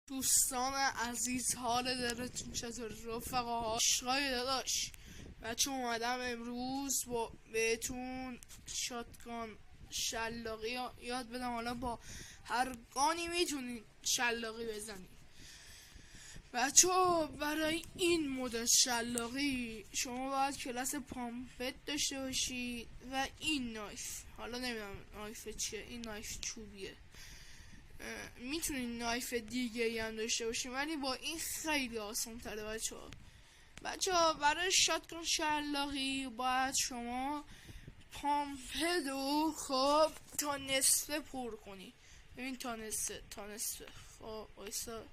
دوستان عزیز، حال دلتون چطور؟ رفقا عشقای داداش، بچه اومدم امروز با بهتون شاتگان شلاقی یاد بدم. حالا با هر گانی میتونین شلاقی بزنید. بچه برای این مدل شلاقی شما باید کلاس پامپت داشته باشید و این نایف، حالا نمیدونم نایف چیه، این نایف چوبیه، میتونین نایف دیگه هم داشته باشین ولی با این خیلی آسان تره. بچه ها برای شاتگان شلاقی باید شما پامپدو خب تا نصفه پر کنی. ببین تا نصفه خب وایسا،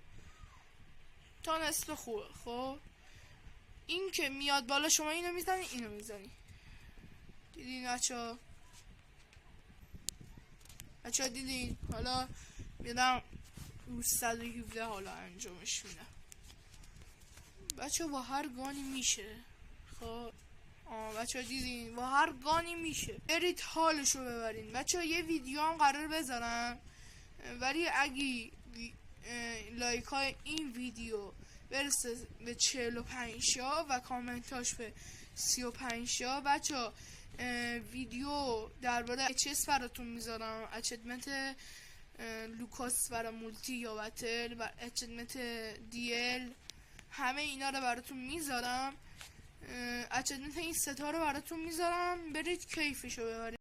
تا نصفه خوبه. خب این که میاد بالا شما اینو میزنی اینو میزنی. دیدین بچه ها دیدین؟ حالا میدم رو 117 حالا انجامش میدم. بچه با هر گانی میشه. خب بچه دیدین با هر گانی میشه. برید حالشو ببرین. بچه یه ویدیو هم قرار بذارم، ولی اگه لایک های این ویدیو برسه به 45 شا و کامنتاش به 35 شا، بچه ویدیو درباره HS براتون میذارم، اچیومنت لوکاس برای مولتی یا بتل و اچیومنت DL، همه اینا رو براتون میذارم. اچیومنت این ستا رو براتون میذارم، برید کیفشو ببرید.